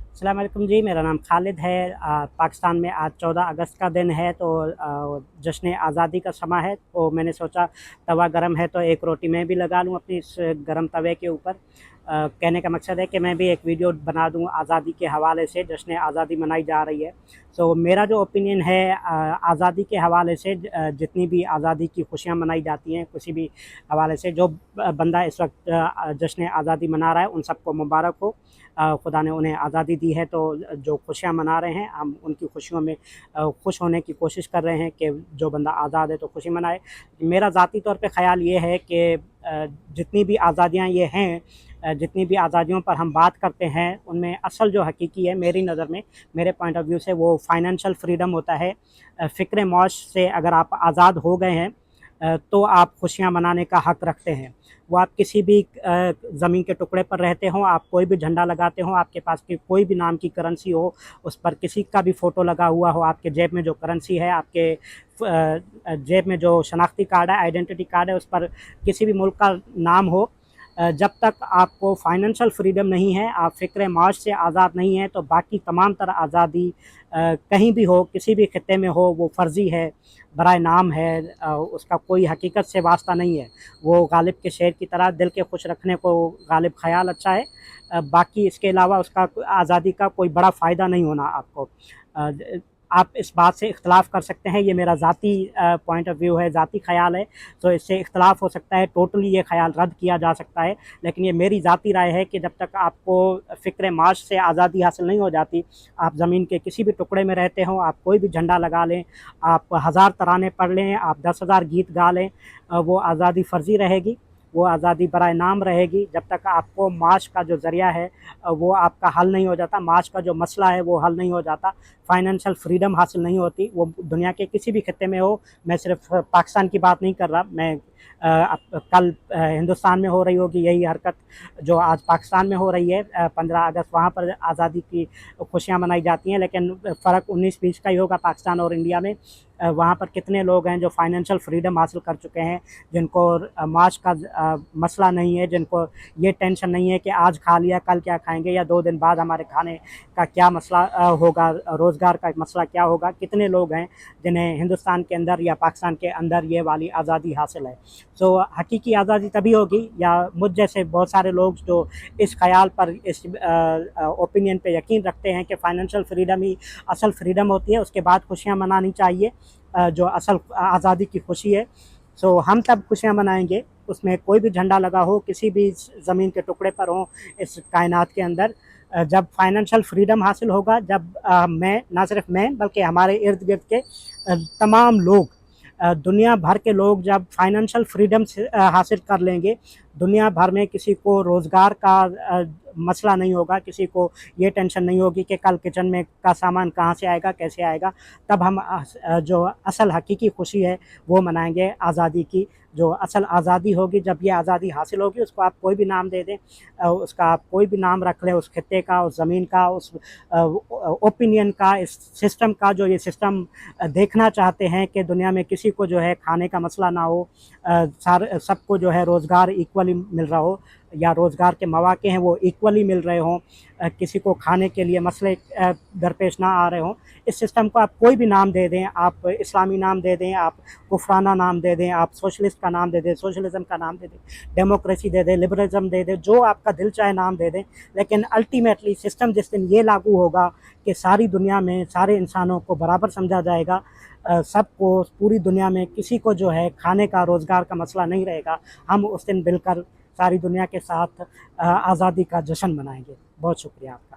अस्सलाम वालेकुम जी, मेरा नाम खालिद है। पाकिस्तान में आज 14 अगस्त का दिन है, तो जश्न आज़ादी का समा है। तो मैंने सोचा तवा गरम है तो एक रोटी मैं भी लगा लूँ अपनी इस गरम तवे के ऊपर। कहने का मकसद है कि मैं भी एक वीडियो बना दूँ आज़ादी के हवाले से। जश्न आज़ादी मनाई जा रही है, तो मेरा जो ओपिनियन है आज़ादी के हवाले से, जितनी भी आज़ादी की खुशियाँ मनाई जाती हैं किसी भी हवाले से, जो बंदा इस वक्त जश्न आज़ादी मना रहा है उन सबको मुबारक हो। खुदा ने उन्हें आज़ादी दी है, तो जो खुशियाँ मना रहे हैं हम उनकी खुशियों में खुश होने की कोशिश कर रहे हैं कि जो बंदा आज़ाद है तो खुशी मनाए। मेरा ज़ाती तौर पे ख़्याल ये है कि जितनी भी आज़ादियाँ ये हैं, जितनी भी आज़ादियों पर हम बात करते हैं उनमें असल जो हकीकी है मेरी नज़र में, मेरे पॉइंट ऑफ व्यू से, वो फाइनेंशियल फ्रीडम होता है। फ़िक्र मौश से अगर आप आज़ाद हो गए हैं तो आप खुशियाँ मनाने का हक़ रखते हैं। वो आप किसी भी ज़मीन के टुकड़े पर रहते हों, आप कोई भी झंडा लगाते हों, आपके पास की कोई भी नाम की करेंसी हो, उस पर किसी का भी फ़ोटो लगा हुआ हो, आपके जेब में जो करेंसी है, आपके जेब में जो शनाख्ती कार्ड है, आइडेंटिटी कार्ड है, उस पर किसी भी मुल्क का नाम हो, जब तक आपको फाइनेंशियल फ्रीडम नहीं है, आप फ़िक्र माश से आज़ाद नहीं हैं, तो बाकी तमाम तरह आज़ादी कहीं भी हो, किसी भी खित्ते में हो, वो फ़र्ज़ी है, बराए नाम है। उसका कोई हकीकत से वास्ता नहीं है। वो गालिब के शेर की तरह दिल के खुश रखने को गालिब ख़याल अच्छा है, बाकी इसके अलावा उसका आज़ादी का कोई बड़ा फ़ायदा नहीं होना आपको। आप इस बात से इख्तलाफ कर सकते हैं, ये मेरा ज़ाती पॉइंट ऑफ व्यू है, ज़ाती ख़याल है, तो इससे इख्तलाफ हो सकता है, टोटली ये ख़याल रद्द किया जा सकता है। लेकिन ये मेरी ज़ाती राय है कि जब तक आपको फ़िक्र माश से आज़ादी हासिल नहीं हो जाती, आप ज़मीन के किसी भी टुकड़े में रहते हों, आप कोई भी झंडा लगा लें, आप हज़ार तराने पढ़ लें, आप 10,000 गीत गा लें, वो आज़ादी फ़र्ज़ी रहेगी, वो आज़ादी बराए नाम रहेगी। जब तक आपको माश का जो ज़रिया है वो आपका हल नहीं हो जाता, माश का जो मसला है वो हल नहीं हो जाता, फाइनेंशियल फ्रीडम हासिल नहीं होती, वो दुनिया के किसी भी खित्ते में हो। मैं सिर्फ पाकिस्तान की बात नहीं कर रहा, मैं कल हिंदुस्तान में हो रही होगी यही हरकत जो आज पाकिस्तान में हो रही है। 15 अगस्त वहाँ पर आज़ादी की खुशियाँ मनाई जाती हैं, लेकिन फ़र्क 19-20 का ही होगा पाकिस्तान और इंडिया में। वहाँ पर कितने लोग हैं जो फाइनेंशियल फ्रीडम हासिल कर चुके हैं, जिनको माश का मसला नहीं है, जिनको ये टेंशन नहीं है कि आज खा लिया कल क्या खाएंगे, या 2 दिन बाद हमारे खाने का क्या मसला होगा, रोज़गार का मसला क्या होगा। कितने लोग हैं जिन्हें हिंदुस्तान के अंदर या पाकिस्तान के अंदर ये वाली आज़ादी हासिल है। सो हकीकी आज़ादी तभी होगी, या मुझ जैसे बहुत सारे लोग जो इस ख़याल पर, इस ओपिनियन पे यकीन रखते हैं कि फ़ाइनेंशियल फ्रीडम ही असल फ्रीडम होती है, उसके बाद खुशियाँ मनानी चाहिए, जो असल आज़ादी की खुशी है। सो हम तब खुशियाँ मनाएंगे उसमें कोई भी झंडा लगा हो, किसी भी ज़मीन के टुकड़े पर हो इस कायनात के अंदर, जब फाइनेंशियल फ्रीडम हासिल होगा, जब मैं, ना सिर्फ मैं बल्कि हमारे इर्द गिर्द के तमाम लोग, दुनिया भर के लोग जब फाइनेंशियल फ्रीडम हासिल कर लेंगे, दुनिया भर में किसी को रोज़गार का मसला नहीं होगा, किसी को ये टेंशन नहीं होगी कि कल किचन में का सामान कहाँ से आएगा, कैसे आएगा। तब हम जो असल हकीकी खुशी है वो मनाएंगे आज़ादी की। जो असल आज़ादी होगी, जब ये आज़ादी हासिल होगी, उसको आप कोई भी नाम दे दें, उसका आप कोई भी नाम रख लें, उस खित्ते का, उस ज़मीन का, उस ओपिनियन का, इस सिस्टम का, जो ये सिस्टम देखना चाहते हैं कि दुनिया में किसी को जो है खाने का मसला ना हो, सारे सबको जो है रोज़गार इक्वली मिल रहा हो, या रोज़गार के मौके हैं वो इक्वली मिल रहे हों, किसी को खाने के लिए मसले दरपेश ना आ रहे हों। इस सिस्टम को आप कोई भी नाम दे दें, आप इस्लामी नाम दे दें, आप कुफराना नाम दे दें, आप सोशलिस्ट का नाम दे दें, सोशलिज़म का नाम दे दें, डेमोक्रेसी दे दें, लिबरलिज़म दे दें, जो आपका दिल चाहे नाम दे दें, लेकिन अल्टीमेटली सिस्टम जिस दिन ये लागू होगा कि सारी दुनिया में सारे इंसानों को बराबर समझा जाएगा, सबको, पूरी दुनिया में किसी को जो है खाने का, रोज़गार का मसला नहीं रहेगा, हम उस दिन मिलकर सारी दुनिया के साथ आज़ादी का जश्न मनाएंगे। बहुत शुक्रिया आपका।